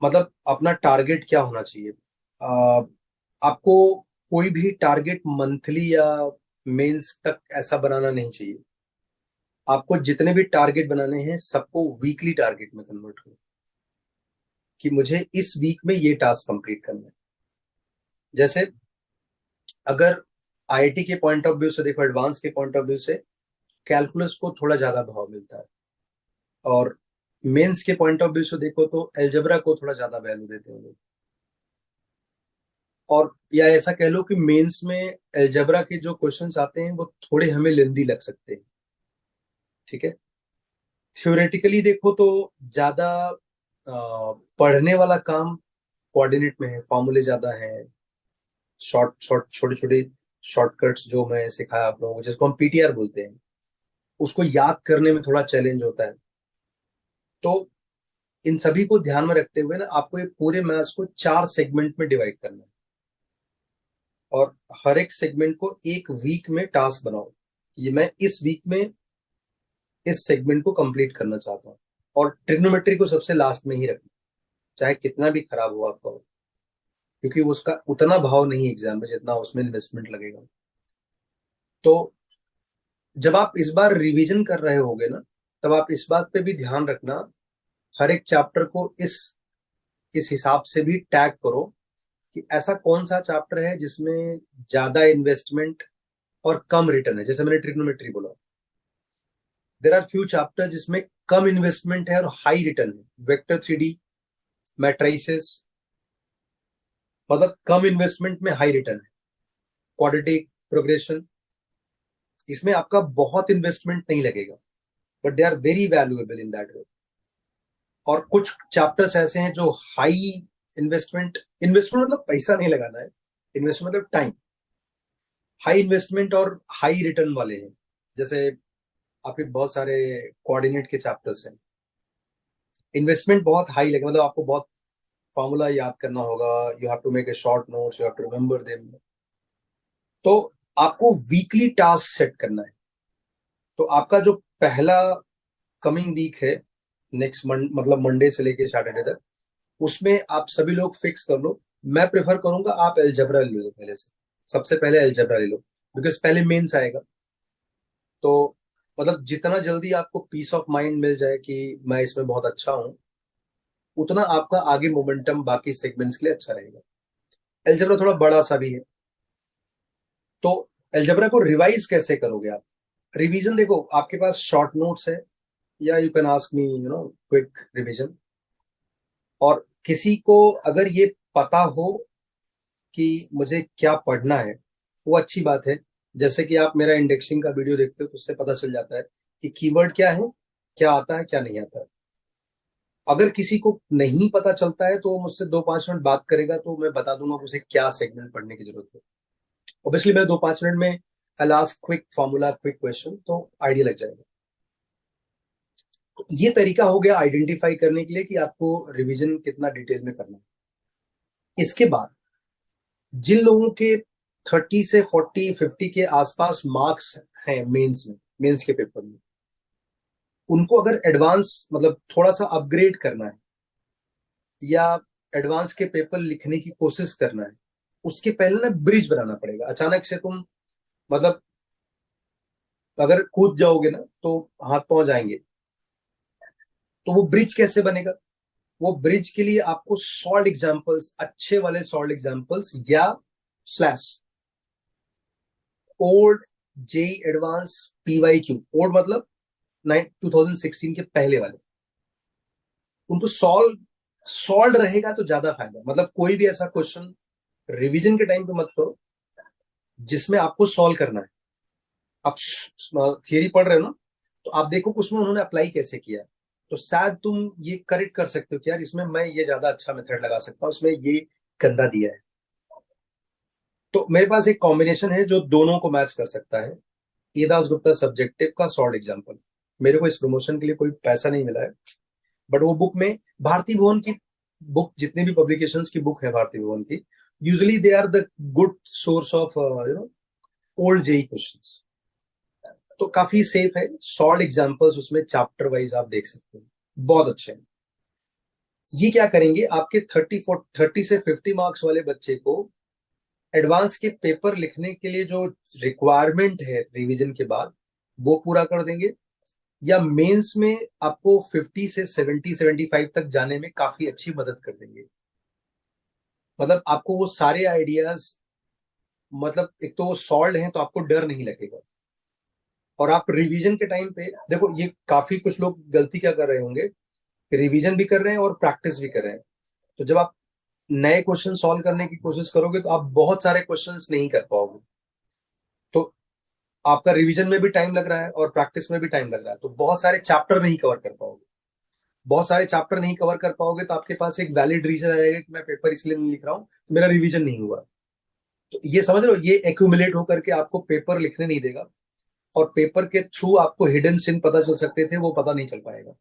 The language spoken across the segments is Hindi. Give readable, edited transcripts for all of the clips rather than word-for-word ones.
मतलब अपना टारगेट क्या होना चाहिए। आपको कोई भी टारगेट मंथली या मेंस तक ऐसा बनाना नहीं चाहिए। आपको जितने भी टारगेट बनाने हैं सबको वीकली टारगेट में कन्वर्ट करो कि मुझे इस वीक में ये टास्क कंप्लीट करना है। जैसे अगर आईआईटी के पॉइंट ऑफ व्यू से देखो, एडवांस के पॉइंट ऑफ व्यू से कैलकुलस को थोड़ा ज्यादा भाव मिलता है, और मेंस के पॉइंट ऑफ व्यू से देखो तो एल्जेब्रा को थोड़ा ज्यादा वैल्यू देते हैं लोग। और या ऐसा कह लो कि मेंस में एल्जेब्रा के जो क्वेश्चंस आते हैं वो थोड़े हमें लेंदी लग सकते हैं। ठीक है। थ्योरेटिकली देखो तो ज्यादा पढ़ने वाला काम कोऑर्डिनेट में है, फॉर्मूले ज्यादा है, शॉर्ट शॉर्ट छोटे छोटे शॉर्टकट्स जो मैं सिखाया आप लोगों को, जिसको हम पीटीआर बोलते हैं, उसको याद करने में थोड़ा चैलेंज होता है। तो इन सभी को ध्यान में रखते हुए ना आपको ये पूरे मैथ्स को 4 सेगमेंट में डिवाइड करना है, और हर एक सेगमेंट को एक वीक में टास्क बनाओ। ये मैं इस वीक में इस सेगमेंट को कंप्लीट करना चाहता हूँ, और ट्रिग्नोमेट्री को सबसे लास्ट में ही रखना, चाहे कितना भी खराब हो आपका हो, क्योंकि उसका उतना भाव नहीं है एग्जाम में जितना उसमें इन्वेस्टमेंट लगेगा। तो जब आप इस बार रिवीजन कर रहे होगे ना, तब आप इस बात पे भी ध्यान रखना, हर एक चैप्टर को इस हिसाब से भी टैग करो कि ऐसा कौन सा चैप्टर है जिसमें ज्यादा इन्वेस्टमेंट और कम रिटर्न है। जैसे मैंने ट्रिग्नोमेट्री बोला, देर आर फ्यू चैप्टर जिसमें कम इन्वेस्टमेंट है और हाई रिटर्न है। वेक्टर 3D, मैट्रिसेस, मतलब कम इन्वेस्टमेंट में हाई रिटर्न है। क्वाड्रेटिक प्रोग्रेशन, इसमें आपका बहुत इन्वेस्टमेंट नहीं लगेगा, but they are very valuable in that way. और कुछ चैप्टर्स ऐसे हैं जो हाई इन्वेस्टमेंट, इन्वेस्टमेंट मतलब पैसा नहीं लगाना है, इन्वेस्टमेंट मतलब टाइम, हाई इन्वेस्टमेंट और हाई रिटर्न वाले हैं। जैसे आपके बहुत सारे कोऑर्डिनेट के चैप्टर्स हैं, इन्वेस्टमेंट बहुत हाई लगे, मतलब आपको बहुत फॉर्मूला याद करना होगा, you have to make a short notes, you have to remember them. तो आपको वीकली टास्क सेट करना है। तो आपका जो पहला कमिंग वीक है, नेक्स्ट मतलब मंडे से लेके सैटरडे तक, उसमें आप सभी लोग फिक्स कर लो। मैं प्रेफर करूंगा आप एल्जेब्रा ले लो पहले से, सबसे पहले एल्जेब्रा ले लो, बिकॉज पहले मेंस आएगा। तो मतलब जितना जल्दी आपको पीस ऑफ माइंड मिल जाए कि मैं इसमें बहुत अच्छा हूँ, उतना आपका आगे मोमेंटम बाकी सेगमेंट्स के लिए अच्छा रहेगा। एल्जेब्रा थोड़ा बड़ा सा भी है। तो एल्जेब्रा को रिवाइज कैसे करोगे आप? रिवीजन देखो, आपके पास शॉर्ट नोट्स है, या you can ask me quick revision. और किसी को अगर ये पता हो कि मुझे क्या पढ़ना है, वो अच्छी बात है। जैसे कि आप मेरा इंडेक्सिंग का वीडियो देखते हो तो उससे पता चल जाता है कि कीवर्ड क्या है, क्या आता है क्या नहीं आता है। अगर किसी को नहीं पता चलता है तो वो मुझसे 2-5 मिनट बात करेगा, तो मैं बता दूंगा कि उसे क्या सेगमेंट पढ़ने की जरूरत है। ऑब्वियसली मैं 2-5 मिनट में I ask quick formula, quick question, तो आइडिया लग जाएगा। तो ये तरीका हो गया आइडेंटिफाई करने के लिए कि आपको रिवीजन कितना डिटेल में करना है। इसके बाद जिन लोगों के 30 से 40 50 के आसपास मार्क्स हैं मेंस में, मेंस के पेपर में, उनको अगर एडवांस मतलब थोड़ा सा अपग्रेड करना है, या एडवांस के पेपर लिखने की कोशिश करना है, उसके पहले ना ब्रिज बनाना पड़ेगा। अचानक से तुम मतलब अगर कूद जाओगे ना तो हाथ पहुंच जाएंगे। तो वो ब्रिज कैसे बनेगा? वो ब्रिज के लिए आपको सॉल्ड एग्जाम्पल्स, अच्छे वाले सॉल्ड एग्जाम्पल्स, या स्लैश ओल्ड जे एडवांस PYQ, ओल्ड मतलब 2016 के पहले वाले, उनको सॉल्व सॉल्व रहेगा तो ज्यादा फायदा। मतलब कोई भी ऐसा क्वेश्चन रिवीजन के टाइम पे मत करो जिसमें आपको सॉल्व करना है। आप थियरी पढ़ रहे हो ना, तो आप देखो कि उसमें उन्होंने अप्लाई कैसे किया है, तो शायद तुम ये करेक्ट कर सकते हो कि यार इसमें मैं ये ज्यादा अच्छा मेथड लगा सकता हूँ, उसमें ये गंदा दिया है। तो मेरे पास एक कॉम्बिनेशन है जो दोनों को मैच कर सकता है। ये दास गुप्ता सब्जेक्टिव का सॉल्ड एग्जाम्पल। मेरे को इस प्रमोशन के लिए कोई पैसा नहीं मिला है, बट वो बुक में भारती भुवन की बुक, जितने भी पब्लिकेशंस की बुक है भारती भुवन की, usually they are the good source of old JEE questions. तो काफी सेफ है, सॉल्ड एग्जांपल्स उसमें चैप्टर वाइज आप देख सकते हैं, बहुत अच्छे हैं। ये क्या करेंगे, आपके 30 से 50 मार्क्स वाले बच्चे को एडवांस के पेपर लिखने के लिए जो रिक्वायरमेंट है रिवीजन के बाद, वो पूरा कर देंगे, या मेंस में आपको 50 से 75 तक जाने में काफी अच्छी मदद कर देंगे। मतलब आपको वो सारे आइडियाज, मतलब एक तो वो सॉल्व हैं तो आपको डर नहीं लगेगा। और आप रिवीजन के टाइम पे देखो, ये काफी कुछ लोग गलती क्या कर रहे होंगे, रिवीजन भी कर रहे हैं और प्रैक्टिस भी कर रहे हैं। तो जब आप नए क्वेश्चन सॉल्व करने की कोशिश करोगे तो आप बहुत सारे क्वेश्चंस नहीं कर पाओगे। तो आपका रिवीजन में भी टाइम लग रहा है और प्रैक्टिस में भी टाइम लग रहा है, तो बहुत सारे चैप्टर नहीं कवर कर पाओगे। बहुत सारे चैप्टर नहीं कवर कर पाओगे तो आपके पास एक वैलिड रीजन आ जाएगा कि मैं पेपर इसलिए नहीं लिख रहा हूँ कि मेरा रिवीजन नहीं हुआ। तो ये समझ लो, ये एक्यूमुलेट होकर के आपको पेपर लिखने नहीं देगा, और पेपर के थ्रू आपको हिडन सिन पता चल सकते थे, वो पता नहीं चल पाएगा।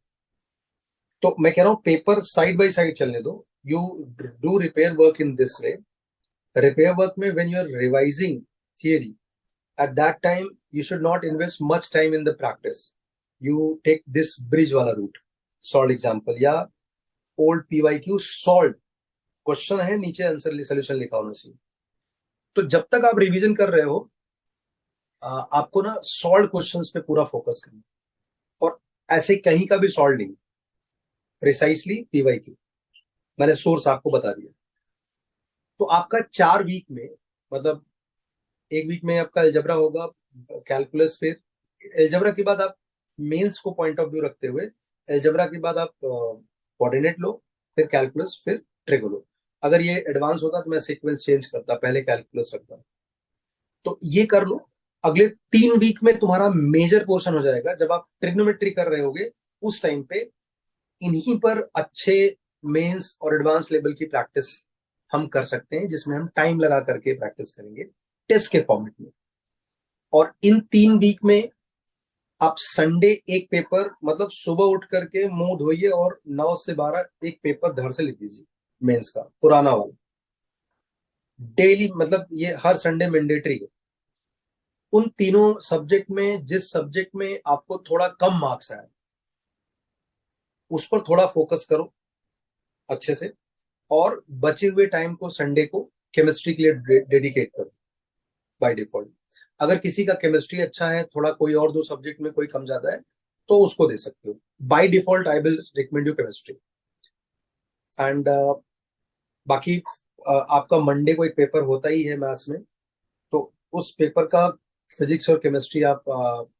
तो मैं कह रहा हूँ पेपर साइड बाय साइड चलने दो। You do repair work in this way. Repair work में when you are revising theory, at that time you should not invest much time in the practice. You take this bridge वाला route, solved example या old PYQ solved क्वेश्चन है, नीचे आंसर सोल्यूशन लिखा होना चाहिए। तो जब तक आप रिवीजन कर रहे हो, आपको ना सॉल्व क्वेश्चंस पे पूरा फोकस करना, और ऐसे कहीं का भी सॉल्व नहीं, प्रिसाइसली PYQ। मैंने सोर्स आपको बता दिया। तो आपका 4 वीक में, मतलब एक वीक में आपका अलजबरा होगा, कैलकुलस, फिर अलजबरा के बाद आप मेंस को पॉइंट ऑफ व्यू रखते हुए, अलजबरा के बाद आप कोऑर्डिनेट लो, फिर कैलकुलस, फिर ट्रिगो लो। अगर ये एडवांस होता तो मैं सीक्वेंस चेंज करता, पहले कैलकुलस रखता। तो ये कर लो। अगले 3 वीक में तुम्हारा मेजर पोर्शन हो जाएगा, जब आप ट्रिग्नोमेट्री कर रहे होगे उस टाइम पे इन्हीं पर अच्छे मेंस और एडवांस लेवल की प्रैक्टिस हम कर सकते हैं, जिसमें हम टाइम लगा करके प्रैक्टिस करेंगे टेस्ट के फॉर्मेट में। और इन 3 वीक में आप संडे एक पेपर, मतलब सुबह उठ करके मुंह धोइए और 9 से 12 एक पेपर धड़ से लिख दीजिए, मेंस का पुराना वाला, डेली। मतलब ये हर संडे मैंडेटरी है। उन तीनों सब्जेक्ट में जिस सब्जेक्ट में आपको थोड़ा कम मार्क्स आए, उस पर थोड़ा फोकस करो अच्छे से, और बचे हुए टाइम को संडे को केमिस्ट्री के लिए डेडिकेट करो बाय डिफॉल्ट। अगर किसी का केमिस्ट्री अच्छा है, थोड़ा कोई और 2 सब्जेक्ट में कोई कम ज्यादा है, तो उसको दे सकते हो। By default I will recommend you chemistry. And बाकी आपका मंडे को एक पेपर होता ही है मैथ्स में, तो उस पेपर का फिजिक्स और केमिस्ट्री आप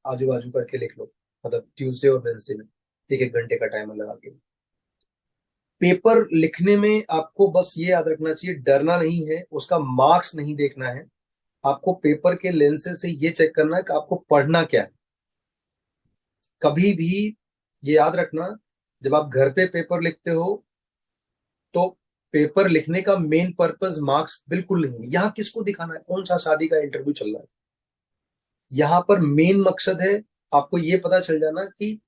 आजू बाजू करके लिख लो, मतलब ट्यूसडे और वेंसडे में 1-1 घंटे का टाइमर लगा के। पेपर लिखने में आपको बस ये याद रखना चाहिए, डरना नहीं है, उसका मार्क्स नहीं देखना है। आपको पेपर के लेंसेज से ये चेक करना है कि आपको पढ़ना क्या है। कभी भी ये याद रखना, जब आप घर पे पेपर लिखते हो तो पेपर लिखने का मेन पर्पस मार्क्स बिल्कुल नहीं है। यहाँ किसको दिखाना है, कौन सा शादी का इंटरव्यू चल रहा है, यहाँ पर मेन मकसद है आपको ये पता चल जाना कि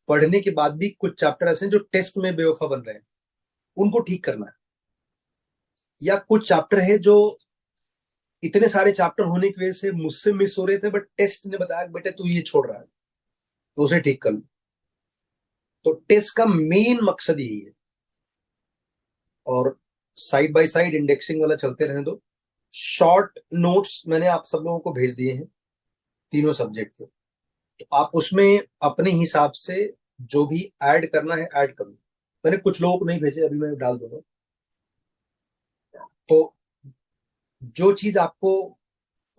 पढ़ने के बाद भी कुछ चैप्टर ऐसे हैं जो टेस्ट में बेवफा बन रहे हैं, उनको ठीक करना है। या कुछ चैप्टर है जो इतने सारे चैप्टर होने की वजह से मुझसे मिस हो रहे थे, बट टेस्ट ने बताया बेटे तू ये छोड़ रहा है, तो उसे ठीक कर लो। तो टेस्ट का मेन मकसद यही है। और साइड बाय साइड इंडेक्सिंग वाला चलते रहने दो। शॉर्ट नोट्स मैंने आप सब लोगों को भेज दिए हैं तीनों सब्जेक्ट के, तो आप उसमें अपने हिसाब से जो भी ऐड करना है ऐड करो। मैंने कुछ लोगों को नहीं भेजे, अभी मैं डाल दूंगा। तो जो चीज आपको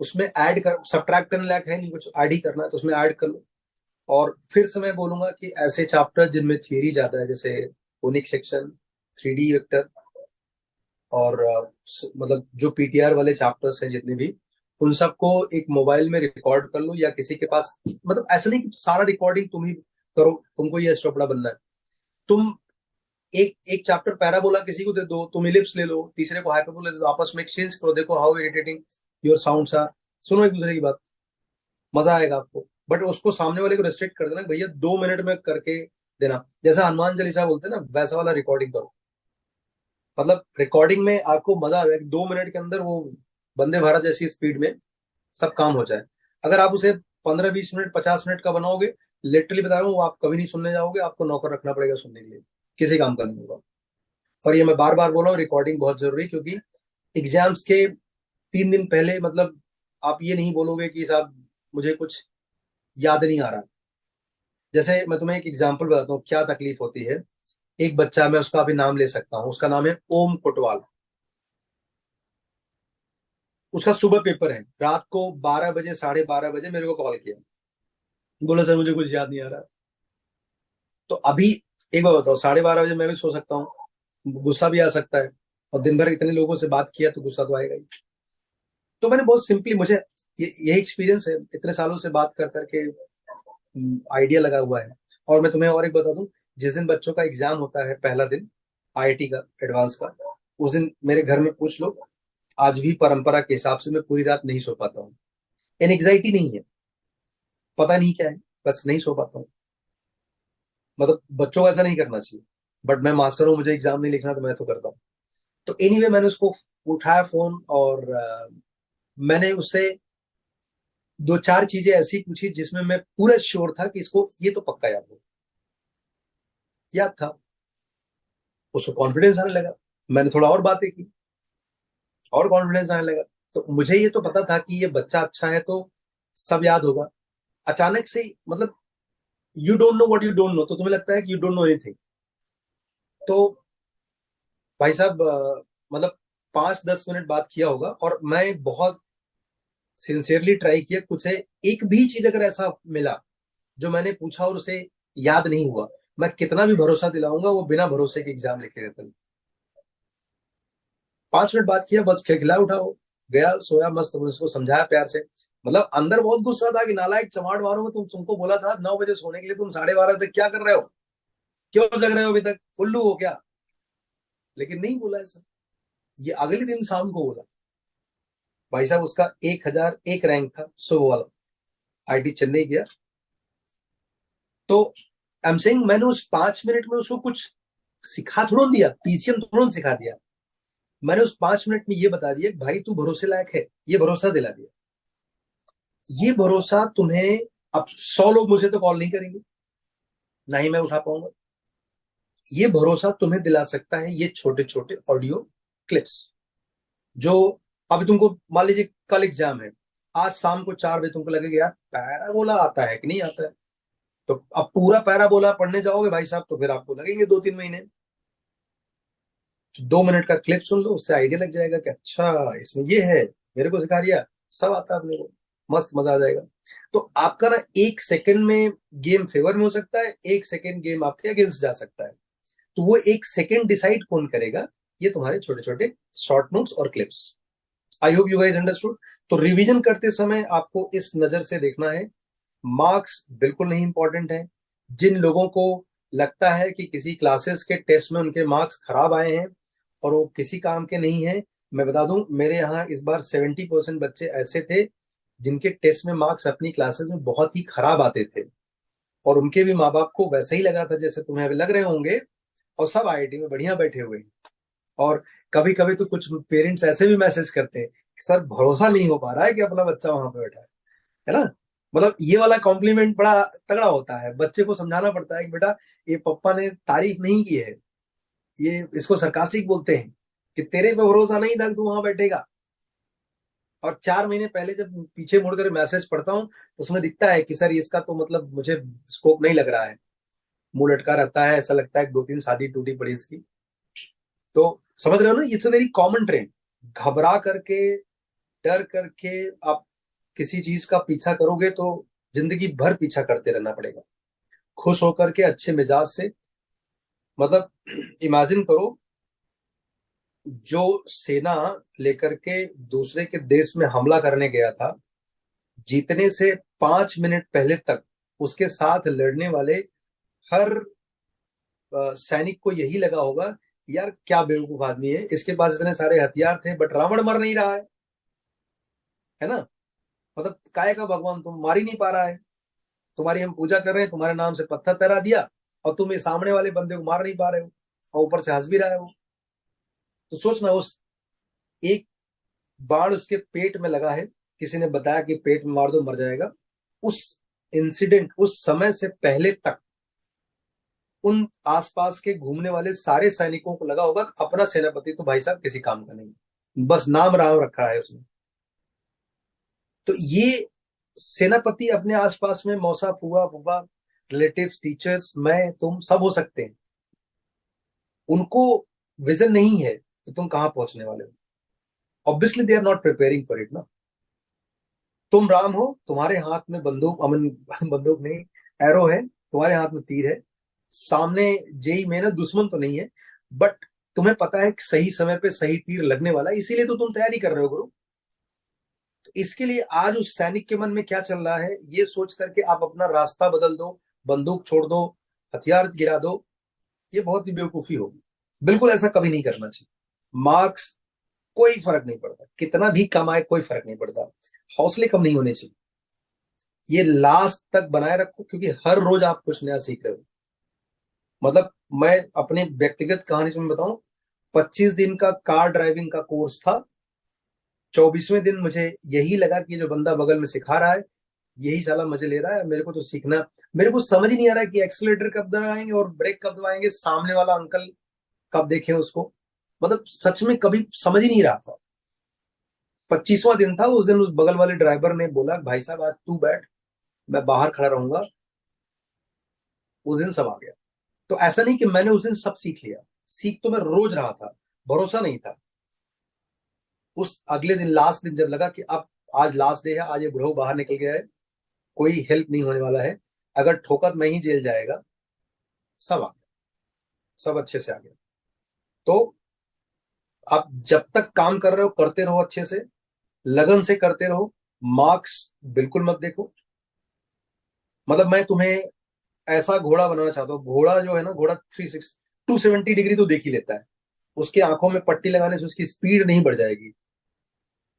उसमें ऐड कर, सब्ट्रैक्ट करने लायक है नहीं, कुछ ऐड ही करना है तो उसमें ऐड कर लो। और फिर से मैं बोलूंगा कि ऐसे चैप्टर जिनमें थियरी ज्यादा है, जैसे कोनिक सेक्शन, 3D वेक्टर, और मतलब जो PTR वाले चैप्टर्स हैं जितने भी, उन सबको एक मोबाइल में रिकॉर्ड कर लो, या किसी के पास, मतलब ऐसा नहीं कि सारा रिकॉर्डिंग तुम ही करो, तुमको ये चोपड़ा बनना है। तुम एक एक चैप्टर पैराबोला किसी को दे दो, तुम इलिप्स ले लो, तीसरे को हाइपरबोला दे दो, आपस में एक्सचेंज करो, देखो how irritating your sounds are. सुनो एक दूसरे की बात, मजा आएगा आपको। बट उसको सामने वाले को रेस्ट्रिक्ट कर देना, भैया 2 मिनट में करके देना, जैसा हनुमान चालीसा बोलते हैं ना, वैसा वाला रिकॉर्डिंग करो। मतलब रिकॉर्डिंग में आपको मजा आएगा कि 2 मिनट के अंदर वो वंदे भारत जैसी स्पीड में सब काम हो जाए। अगर आप उसे 15-20 मिनट 50 मिनट का बनाओगे, लिटरली बता रहा हूँ, वो आप कभी नहीं सुनने जाओगे, आपको नौकर रखना पड़ेगा सुनने के लिए, किसी काम का नहीं होगा। और ये मैं बार बार बोल रहा हूँ, रिकॉर्डिंग बहुत जरूरी है, क्योंकि एग्जाम्स के 3 दिन पहले मतलब आप ये नहीं बोलोगे कि साहब मुझे कुछ याद नहीं आ रहा। जैसे मैं तुम्हें एक एग्जांपल बताता हूँ क्या तकलीफ होती है। एक बच्चा, मैं उसका अभी नाम ले सकता हूँ, उसका नाम है ओम कोटवाल। उसका सुबह पेपर है, रात को 12 बजे 12:30 बजे मेरे को कॉल किया, बोला सर मुझे कुछ याद नहीं आ रहा। तो अभी एक बार बताओ, 12:30 बजे मैं भी सो सकता हूँ, गुस्सा भी आ सकता है, और दिन भर इतने लोगों से बात किया तो गुस्सा तो आएगा ही। तो मैंने बहुत सिंपली, मुझे यही एक्सपीरियंस है, इतने सालों से बात कर करके आइडिया लगा हुआ है। और मैं तुम्हें और एक बता दूं, जिस दिन बच्चों का एग्जाम होता है पहला दिन, आईआईटी का एडवांस का, उस दिन मेरे घर में पूछ लो, आज भी परंपरा के हिसाब से मैं पूरी रात नहीं सो पाता हूँ। एनजाइटी नहीं है, पता नहीं क्या है, बस नहीं सो पाता हूँ। मतलब बच्चों को ऐसा नहीं करना चाहिए, बट मैं मास्टर हूँ, मुझे एग्जाम नहीं लिखना तो मैं तो करता हूँ। तो एनीवे मैंने उसको उठाया फोन, और मैंने उससे दो चार चीजें ऐसी पूछी जिसमें मैं पूरा श्योर था कि इसको ये तो पक्का याद हो, याद था। उसको कॉन्फिडेंस आने लगा, मैंने थोड़ा और बातें की, और कॉन्फिडेंस आने लगा। तो मुझे ये तो पता था कि ये बच्चा अच्छा है तो सब याद होगा। अचानक से मतलब, you don't know what you don't know, तो तुम्हें लगता है कि यू डोंट नो एनीथिंग। तो भाई साहब, मतलब 5-10 मिनट बात किया होगा, और मैं बहुत सिंसियरली ट्राई किया, कुछ है एक भी चीज अगर ऐसा मिला जो मैंने पूछा और उसे याद नहीं हुआ, मैं कितना भी भरोसा दिलाऊंगा वो बिना भरोसे के एग्जाम लिखेगा कल। 5 मिनट बात किया, बस खिलखिला उठा वो, गया सोया मस्त। उसको समझाया प्यार से, मतलब अंदर बहुत गुस्सा था कि नालायक चमाड़ मारूंगा, तुमको बोला था 9 बजे सोने के लिए, तुम 12:30 तक क्या कर रहे हो, क्यों जग रहे हो अभी तक, उल्लू हो क्या। लेकिन नहीं बोला ऐसा, ये अगले दिन शाम को बोला। भाई साहब उसका 1001 रैंक था सुबह वाला, आईटी चेन्नई गया। तो आई एम सेइंग, मैंने उस 5 मिनट में उसको कुछ सिखा थोड़ा दिया, पीसीएम थोड़ा सिखा दिया। मैंने उस 5 मिनट में ये बता दिया कि भाई तू भरोसे लायक है, ये भरोसा दिला दिया। ये भरोसा तुम्हें, अब 100 लोग मुझे तो कॉल नहीं करेंगे, ना ही मैं उठा पाऊंगा। ये भरोसा तुम्हें दिला सकता है ये छोटे छोटे ऑडियो क्लिप्स, जो अभी तुमको मान लीजिए कल एग्जाम है, आज शाम को 4 बजे तुमको लगेगा यार पैराबोला आता है कि नहीं आता है। तो अब पूरा पैराबोला पढ़ने जाओगे भाई साहब तो फिर आपको लगेंगे 2-3 महीने। तो 2 मिनट का क्लिप सुन लो, उससे आइडिया लग जाएगा कि अच्छा इसमें ये है, मेरे को सिखा दिया, सब आता है अपने को, मस्त मजा आ जाएगा। तो आपका ना 1 सेकंड में गेम फेवर में हो सकता है, 1 सेकंड गेम आपके अगेंस्ट जा सकता है। तो वो 1 सेकंड डिसाइड कौन करेगा, ये तुम्हारे छोटे छोटे शॉर्ट नोट्स और clips. I hope you guys understood. तो रिवीजन करते समय आपको इस नजर से देखना है, मार्क्स बिल्कुल नहीं इंपॉर्टेंट है। जिन लोगों को लगता है कि किसी क्लासेस के टेस्ट में उनके मार्क्स खराब आए हैं और वो किसी काम के नहीं है, मैं बता दूं मेरे यहाँ इस बार 70% बच्चे ऐसे थे जिनके टेस्ट में मार्क्स अपनी क्लासेस में बहुत ही खराब आते थे, और उनके भी माँ बाप को वैसा ही लगा था जैसे तुम्हें अभी लग रहे होंगे, और सब आईआईटी में बढ़िया बैठे हुए हैं। और कभी कभी तो कुछ पेरेंट्स ऐसे भी मैसेज करते हैं, सर भरोसा नहीं हो पा रहा है कि अपना बच्चा वहां पे बैठा है ना। मतलब ये वाला कॉम्प्लीमेंट बड़ा तगड़ा होता है, बच्चे को समझाना पड़ता है कि बेटा ये पप्पा ने तारीफ नहीं की है, ये इसको सरकास्टिक बोलते हैं, कि तेरे पे भरोसा नहीं था कि तू वहां बैठेगा। और 4 महीने पहले जब पीछे मुड़कर मैसेज पढ़ता हूँ तो उसमें दिखता है कि सर इसका तो मतलब मुझे स्कोप नहीं लग रहा है, मुंह लटका रहता है, ऐसा लगता है 2-3 शादी टूटी पड़ी इसकी। तो समझ रहे हो ना, it's a very common trend. घबरा करके, डर करके आप किसी चीज का पीछा करोगे तो जिंदगी भर पीछा करते रहना पड़ेगा। खुश होकर के अच्छे मिजाज से, मतलब इमेजिन करो, जो सेना लेकर के दूसरे के देश में हमला करने गया था, जीतने से 5 मिनट पहले तक उसके साथ लड़ने वाले हर सैनिक को यही लगा होगा, यार क्या बेवकूफ आदमी है, इसके पास इतने सारे हथियार थे बट रावण मर नहीं रहा है ना। मतलब काय का भगवान, तुम मार ही नहीं पा रहा है, तुम्हारी हम पूजा कर रहे हैं, तुम्हारे नाम से पत्थर तैरा दिया, और तुम ये सामने वाले बंदे को मार नहीं पा रहे हो, और ऊपर से हंस भी रहा है वो। तो सोचना, उस एक बाण उसके पेट में लगा है, किसी ने बताया कि पेट में मार दो मर जाएगा। उस इंसिडेंट, उस समय से पहले तक उन आसपास के घूमने वाले सारे सैनिकों को लगा होगा अपना सेनापति तो भाई साहब किसी काम का नहीं, बस नाम राम रखा है उसने। तो ये सेनापति अपने आसपास में मौसा फूआ फूफा रिलेटिव्स टीचर्स मैं तुम सब हो सकते हैं, उनको विजन नहीं है कि तुम कहां पहुंचने वाले हो। Obviously they are not preparing for it ना। तुम राम हो, तुम्हारे हाथ में बंदूक अमन बंदूक नहीं, एरो है, तुम्हारे हाथ में तीर है, सामने जेई में ना दुश्मन तो नहीं है, बट तुम्हें पता है कि सही समय पे सही तीर लगने वाला है, इसीलिए तो तुम तैयारी कर रहे हो गुरु। तो इसके लिए आज उस सैनिक के मन में क्या चल रहा है ये सोच करके आप अपना रास्ता बदल दो, बंदूक छोड़ दो, हथियार गिरा दो, ये बहुत ही बेवकूफी होगी। बिल्कुल ऐसा कभी नहीं करना चाहिए। मार्क्स कोई फर्क नहीं पड़ता, कितना भी कमाए कोई फर्क नहीं पड़ता, हौसले कम नहीं होने चाहिए। ये लास्ट तक बनाए रखो, क्योंकि हर रोज आप कुछ नया सीख रहे हो। मतलब मैं अपने व्यक्तिगत कहानी से मैं बताऊं, 25 दिन का कार ड्राइविंग का कोर्स था। 24वें दिन मुझे यही लगा कि जो बंदा बगल में सिखा रहा है यही साला मजे ले रहा है, मेरे को तो सीखना, मेरे को समझ ही नहीं आ रहा है कि एक्सीलरेटर कब दबाएंगे और ब्रेक कब दबाएंगे, सामने वाला अंकल कब देखें उसको। मतलब सच में कभी समझ ही नहीं रहा था। 25वां दिन था उस दिन, उस बगल वाले ड्राइवर ने बोला भाई साहब आज तू बैठ, मैं बाहर खड़ा रहूंगा। उस दिन सब आ गया। तो ऐसा नहीं कि मैंने उस दिन सब सीख लिया, सीख तो मैं रोज रहा था, भरोसा नहीं था। उस अगले दिन लास्ट दिन जब लगा कि अब आज लास्ट डे है, आज ये बुढ़ऊ बाहर निकल गया है, कोई हेल्प नहीं होने वाला है, अगर ठोकर मैं ही जेल जाएगा, सब आ गया, सब अच्छे से आ गया। तो आप जब तक काम कर रहे हो करते रहो, अच्छे से लगन से करते रहो, मार्क्स बिल्कुल मत देखो। मतलब मैं तुम्हें ऐसा घोड़ा बनाना चाहता हूँ, घोड़ा जो है ना, घोड़ा 270 डिग्री तो देख ही लेता है, उसके आंखों में पट्टी लगाने से उसकी स्पीड नहीं बढ़ जाएगी,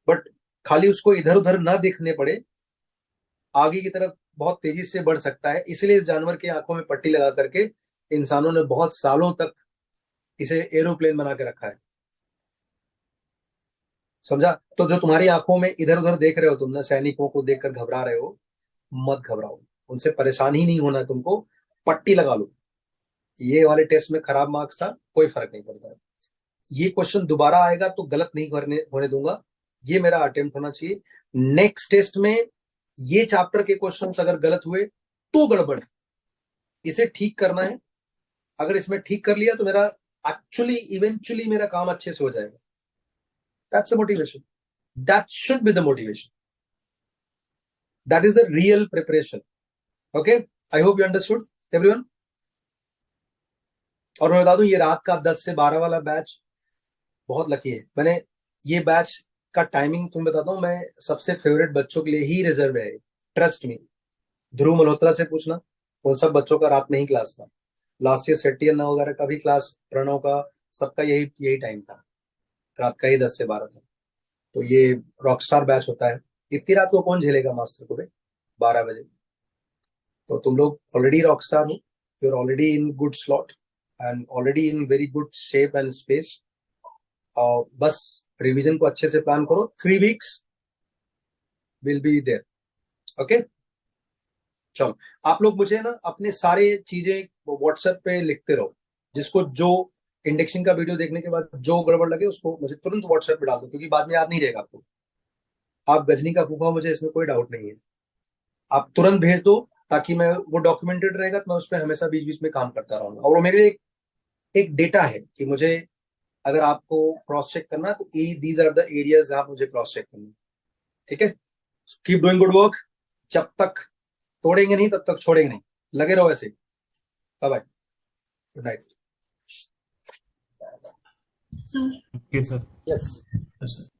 बट खाली उसको इधर उधर ना देखने पड़े, आगे की तरफ बहुत तेजी से बढ़ सकता है। इसलिए इस जानवर की आंखों में पट्टी लगा करके इंसानों ने बहुत सालों तक इसे एरोप्लेन बना के रखा है, समझा। तो जो तुम्हारी आंखों में इधर उधर देख रहे हो तुम ना, सैनिकों को देखकर घबरा रहे हो, मत घबराओ, उनसे परेशान ही नहीं होना है तुमको, पट्टी लगा लो। ये वाले टेस्ट में खराब मार्क्स था, कोई फर्क नहीं पड़ता है, ये क्वेश्चन दोबारा आएगा तो गलत नहीं होने दूंगा, ये मेरा अटेम्प्ट होना चाहिए। नेक्स्ट टेस्ट में ये चैप्टर के क्वेश्चन अगर गलत हुए तो गड़बड़, इसे ठीक करना है। अगर इसमें ठीक कर लिया तो मेरा एक्चुअली इवेंचुअली मेरा काम अच्छे से हो जाएगा। That's the motivation, that should be the motivation, that is the real preparation. Okay, I hope you understood everyone. और मैं बता दूं ये रात का 10 से 12 वाला बैच बहुत लकी है। मैंने ये बैच का टाइमिंग तुम्हें बताता हूँ, मैं सबसे फेवरेट बच्चों के लिए ही रिजर्व है, ट्रस्ट मी। ध्रुव मल्होत्रा से पूछना, उन सब बच्चों का रात में ही क्लास था। लास्ट ईयर सेट्टी अन्ना वगैरह का भी क्लास, प्रणव का, सबका यही यही टाइम था, रात का ही 10 से 12 था। तो ये रॉकस्टार बैच होता है, इतनी रात को कौन झेलेगा मास्टर को भाई, 12 बजे। तो तुम लोग ऑलरेडी रॉकस्टार हो, you are already in good slot and already in very good shape and space. और बस रिवीजन को अच्छे से प्लान करो, 3 weeks will be there. Okay, चलो आप लोग मुझे ना अपने सारे चीजें व्हाट्सएप पे लिखते रहो, जिसको जो इंडेक्सिंग का वीडियो देखने के बाद जो गड़बड़ लगे उसको मुझे तुरंत व्हाट्सएप पे डाल दो, क्योंकि बाद में याद नहीं रहेगा आपको। आप गजनी का फूफा, मुझे इसमें कोई डाउट नहीं है, आप तुरंत भेज दो, ताकि मैं वो डॉक्यूमेंटेड रहेगा, तो मैं उस पर हमेशा बीच बीच में काम करता रहूंगा। और वो मेरे लिए एक डेटा है कि मुझे अगर आपको क्रॉस चेक करना है तो दीज आर द एरियाज आप मुझे क्रॉस चेक करना। ठीक है, कीप डूइंग गुड वर्क, जब तक तोड़ेंगे नहीं तब तक छोड़ेंगे नहीं, लगे रहो ऐसे। Bye bye, good night. Sir. Okay sir. Yes. Yes sir.